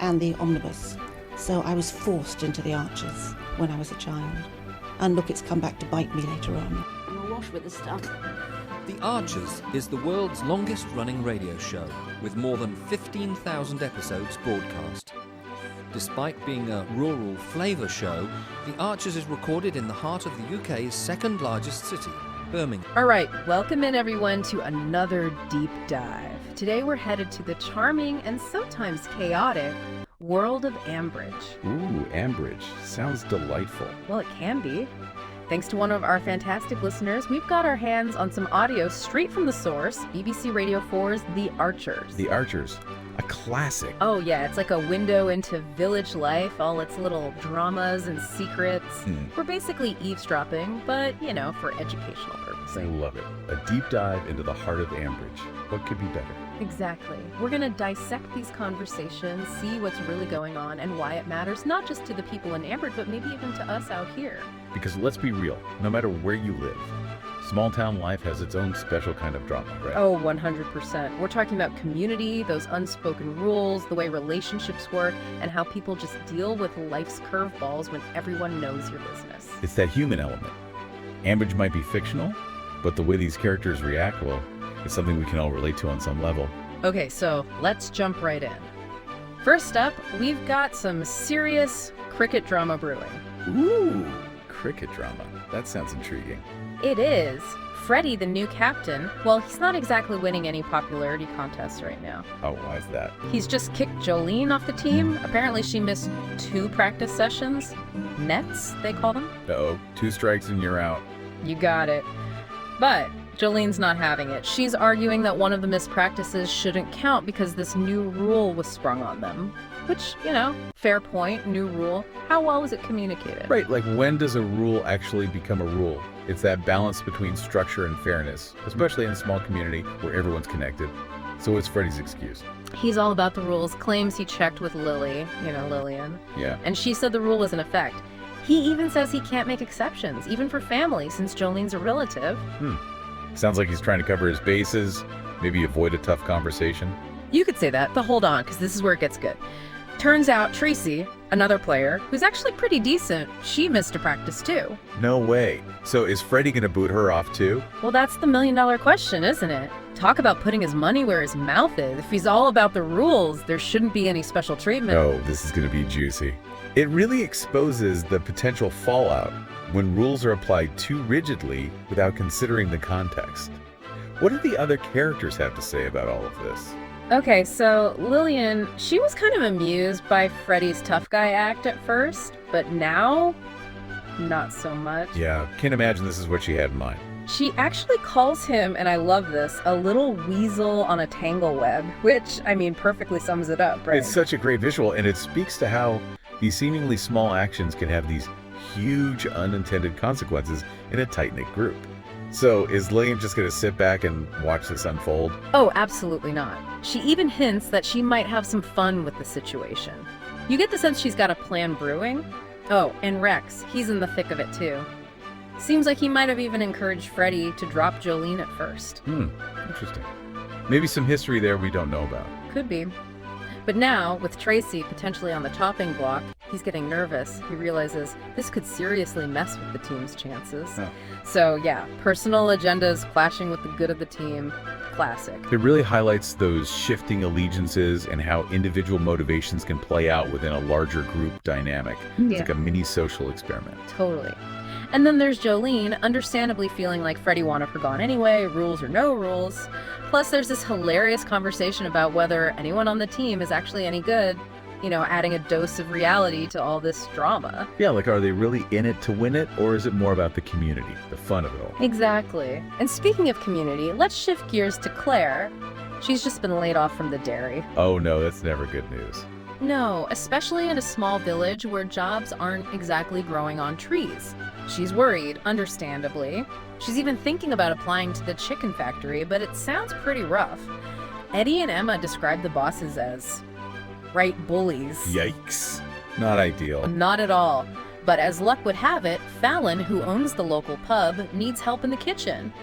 and the omnibus. So I was forced into the Archers when I was a child. And look, it's come back to bite me later on. I'm awash with the stuff. The Archers is the world's longest-running radio show, with more than 15,000 episodes broadcast. Despite being a rural flavour show, The Archers is recorded in the heart of the UK's second-largest city, Birmingham. All right, welcome in everyone to another deep dive. Today we're headed to the charming and sometimes chaotic world of Ambridge. Ooh, Ambridge. Sounds delightful. Well, it can be. Thanks to one of our fantastic listeners, we've got our hands on some audio straight from the source, BBC Radio 4's The Archers. The Archers. A classic. Oh yeah, it's like a window into village life, all its little dramas and secrets. We're basically eavesdropping, but, you know, for educational purposes. I love it. A deep dive into the heart of Ambridge. What could be better? Exactly. We're going to dissect these conversations, see what's really going on and why it matters, not just to the people in Ambridge, but maybe even to us out here. Because let's be real, no matter where you live, small town life has its own special kind of drama, right? Oh, 100%. We're talking about community, those unspoken rules, the way relationships work, and how people just deal with life's curveballs when everyone knows your business. It's that human element. Ambridge might be fictional, but the way these characters react, well, it's something we can all relate to on some level. Okay, so let's jump right in. First up, we've got some serious cricket drama brewing. Ooh, cricket drama. That sounds intriguing. It is. Freddy, the new captain, well, he's not exactly winning any popularity contests right now. Oh, why is that? He's just kicked Jolene off the team. Apparently she missed 2 practice sessions. Nets, they call them. Uh-oh, 2 strikes and you're out. You got it. But Jolene's not having it. She's arguing that one of the missed practices shouldn't count because this new rule was sprung on them. Which, you know, fair point, new rule. How well is it communicated? Right, like when does a rule actually become a rule? It's that balance between structure and fairness, especially in a small community where everyone's connected. So what's Freddy's excuse? He's all about the rules, claims he checked with Lily, you know, Lillian. Yeah. And she said the rule was in effect. He even says he can't make exceptions, even for family, since Jolene's a relative. Sounds like he's trying to cover his bases, maybe avoid a tough conversation. You could say that, but hold on, because this is where it gets good. Turns out Tracy, another player, who's actually pretty decent, she missed a practice too. No way. So is Freddy gonna boot her off too? Well, that's the million-dollar question, isn't it? Talk about putting his money where his mouth is. If he's all about the rules, there shouldn't be any special treatment. Oh, this is gonna be juicy. It really exposes the potential fallout when rules are applied too rigidly without considering the context. What do the other characters have to say about all of this? Okay, so Lillian, she was kind of amused by Freddy's tough guy act at first, but now, not so much. Yeah, can't imagine this is what she had in mind. She actually calls him, and I love this, a little weasel on a tangle web, which, I mean, perfectly sums it up, right? It's such a great visual, and it speaks to how these seemingly small actions can have these huge unintended consequences in a tight-knit group. So is Lillian just going to sit back and watch this unfold? Oh, absolutely not. She even hints that she might have some fun with the situation. You get the sense she's got a plan brewing. Oh, and Rex, he's in the thick of it too. Seems like he might have even encouraged Freddy to drop Jolene at first. Interesting. Maybe some history there we don't know about. Could be. But now, with Tracy potentially on the chopping block, he's getting nervous. He realizes this could seriously mess with the team's chances. Oh. So yeah, personal agendas clashing with the good of the team. Classic. It really highlights those shifting allegiances and how individual motivations can play out within a larger group dynamic. It's like a mini social experiment. Totally. And then there's Jolene, understandably feeling like Freddy wanted her gone anyway, rules or no rules. Plus there's this hilarious conversation about whether anyone on the team is actually any good, you know, adding a dose of reality to all this drama. Yeah, like are they really in it to win it, or is it more about the community, the fun of it all? Exactly. And speaking of community, let's shift gears to Claire. She's just been laid off from the dairy. Oh no, that's never good news. No, especially in a small village where jobs aren't exactly growing on trees. She's worried, understandably. She's even thinking about applying to the chicken factory, but it sounds pretty rough. Eddie and Emma describe the bosses as right bullies. Yikes. Not ideal. Not at all. But as luck would have it, Fallon, who owns the local pub, needs help in the kitchen.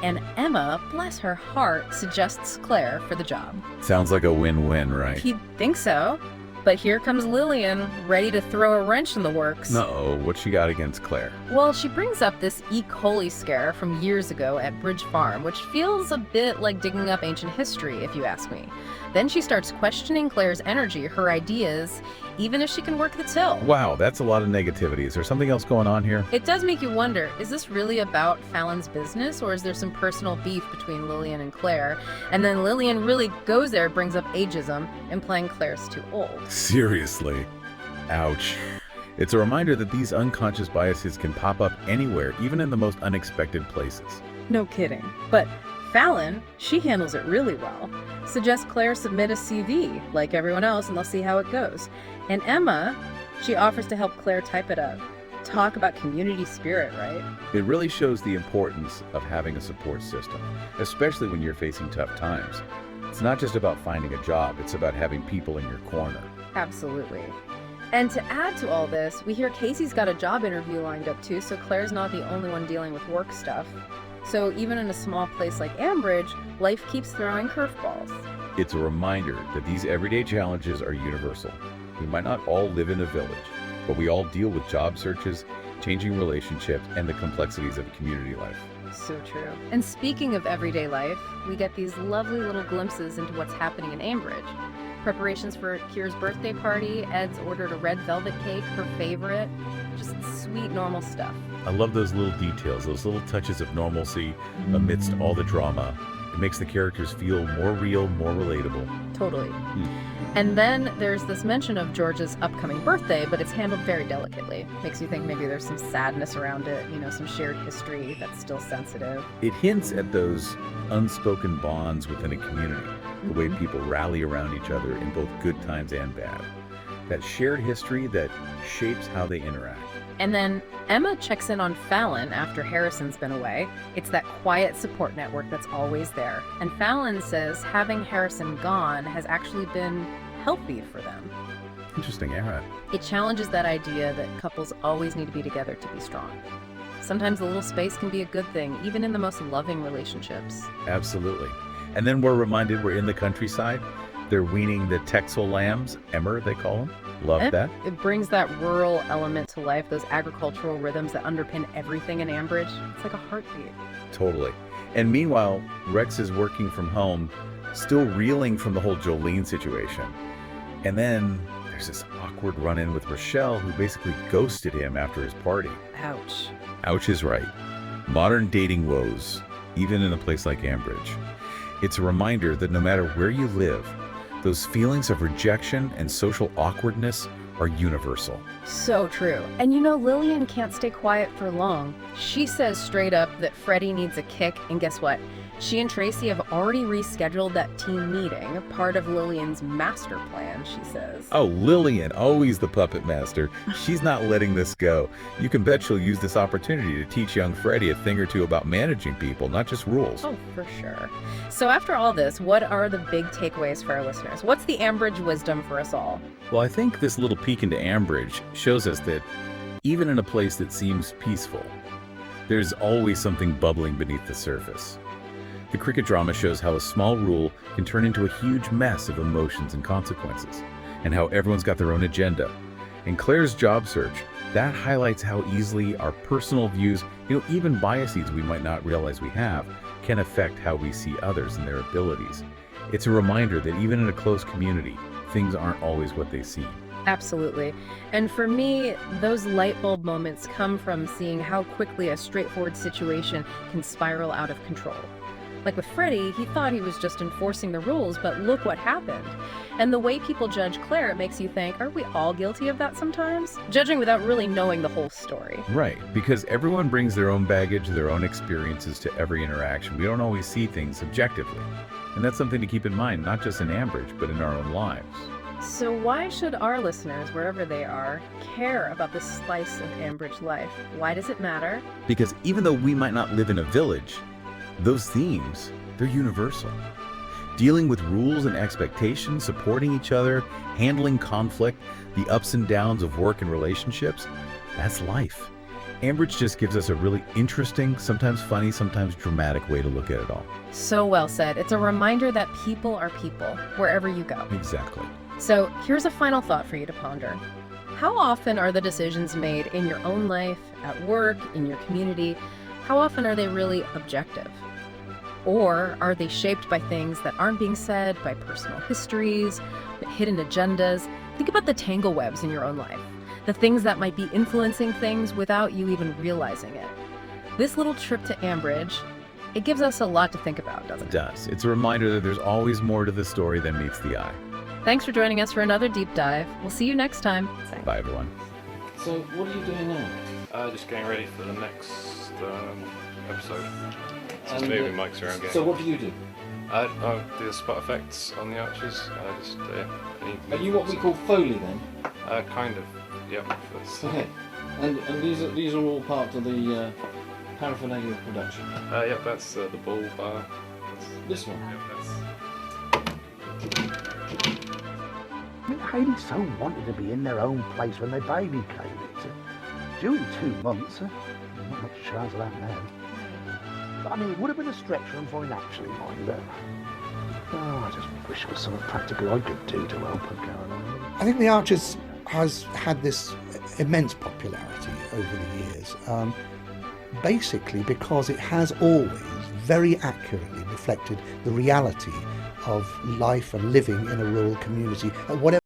And Emma, bless her heart, suggests Claire for the job. Sounds like a win-win, right? You'd think so. But here comes Lillian, ready to throw a wrench in the works. Uh-oh, what she got against Claire? Well, she brings up this E. coli scare from years ago at Bridge Farm, which feels a bit like digging up ancient history, if you ask me. Then she starts questioning Claire's energy, her ideas, even if she can work the till. Wow, that's a lot of negativity. Is there something else going on here? It does make you wonder, is this really about Fallon's business, or is there some personal beef between Lillian and Claire? And then Lillian really goes there, brings up ageism, implying Claire's too old. Seriously. Ouch. It's a reminder that these unconscious biases can pop up anywhere, even in the most unexpected places. No kidding. But Fallon, she handles it really well. Suggests Claire submit a CV, like everyone else, and they'll see how it goes. And Emma, she offers to help Claire type it up. Talk about community spirit, right? It really shows the importance of having a support system, especially when you're facing tough times. It's not just about finding a job, it's about having people in your corner. Absolutely. And to add to all this, we hear Casey's got a job interview lined up too, so Claire's not the only one dealing with work stuff. So even in a small place like Ambridge, life keeps throwing curveballs. It's a reminder that these everyday challenges are universal. We might not all live in a village, but we all deal with job searches, changing relationships, and the complexities of community life. So true. And speaking of everyday life, we get these lovely little glimpses into what's happening in Ambridge. Preparations for Kira's birthday party, Ed's ordered a red velvet cake, her favorite. Just sweet, normal stuff. I love those little details, those little touches of normalcy amidst all the drama. It makes the characters feel more real, more relatable. Totally. And then there's this mention of George's upcoming birthday, but it's handled very delicately. Makes you think maybe there's some sadness around it, some shared history that's still sensitive. It hints at those unspoken bonds within a community, the way people rally around each other in both good times and bad. That shared history that shapes how they interact. And then Emma checks in on Fallon after Harrison's been away. It's that quiet support network that's always there. And Fallon says having Harrison gone has actually been healthy for them. Interesting era. It challenges that idea that couples always need to be together to be strong. Sometimes a little space can be a good thing, even in the most loving relationships. Absolutely. And then we're reminded we're in the countryside. They're weaning the Texel lambs, Emmer they call them. Love that. It brings that rural element to life, those agricultural rhythms that underpin everything in Ambridge. It's like a heartbeat. Totally. And meanwhile, Rex is working from home, still reeling from the whole Jolene situation. And then there's this awkward run-in with Rashelle, who basically ghosted him after his party. Ouch. Ouch is right. Modern dating woes, even in a place like Ambridge. It's a reminder that no matter where you live, those feelings of rejection and social awkwardness are universal. So true. And Lillian can't stay quiet for long. She says straight up that Freddy needs a kick, and guess what? She and Tracy have already rescheduled that team meeting, part of Lillian's master plan, she says. Oh, Lillian, always the puppet master. She's not letting this go. You can bet she'll use this opportunity to teach young Freddy a thing or two about managing people, not just rules. Oh, for sure. So after all this, what are the big takeaways for our listeners? What's the Ambridge wisdom for us all? Well, I think this little peek into Ambridge shows us that even in a place that seems peaceful, there's always something bubbling beneath the surface. The cricket drama shows how a small rule can turn into a huge mess of emotions and consequences, and how everyone's got their own agenda. In Claire's job search, that highlights how easily our personal views, even biases we might not realize we have, can affect how we see others and their abilities. It's a reminder that even in a close community, things aren't always what they seem. Absolutely. And for me, those light bulb moments come from seeing how quickly a straightforward situation can spiral out of control. Like with Freddy, he thought he was just enforcing the rules, but look what happened. And the way people judge Claire, it makes you think, aren't we all guilty of that sometimes? Judging without really knowing the whole story. Right, because everyone brings their own baggage, their own experiences to every interaction. We don't always see things objectively. And that's something to keep in mind, not just in Ambridge, but in our own lives. So why should our listeners, wherever they are, care about this slice of Ambridge life? Why does it matter? Because even though we might not live in a village, those themes, they're universal. Dealing with rules and expectations, supporting each other, handling conflict, the ups and downs of work and relationships, that's life. Ambridge just gives us a really interesting, sometimes funny, sometimes dramatic way to look at it all. So well said. It's a reminder that people are people, wherever you go. Exactly. So here's a final thought for you to ponder. How often are the decisions made in your own life, at work, in your community, how often are they really objective? Or are they shaped by things that aren't being said, by personal histories, hidden agendas? Think about the tangle webs in your own life, the things that might be influencing things without you even realizing it. This little trip to Ambridge, it gives us a lot to think about, doesn't it? It does. It's a reminder that there's always more to the story than meets the eye. Thanks for joining us for another deep dive. We'll see you next time. Bye, everyone. So, what are you doing now? Just getting ready for the next episode. And, Just moving mics around. So, what do you do? I do the spot effects on the archers. Are you what we call Foley then? Kind of. Yep. That's, Okay. And these are all part of the paraphernalia of production. yep. That's the ball bar. This one. Yep. That's. I mean, Hayley so wanted to be in their own place when their baby came. It's due in 2 months. Not much chance of that now. But I mean, it would have been a stretch for them financially, mind you. Oh, I just wish there was something practical I could do to help her, Caroline. I think The Archers has had this immense popularity over the years, basically because it has always very accurately reflected the reality of life and living in a rural community at whatever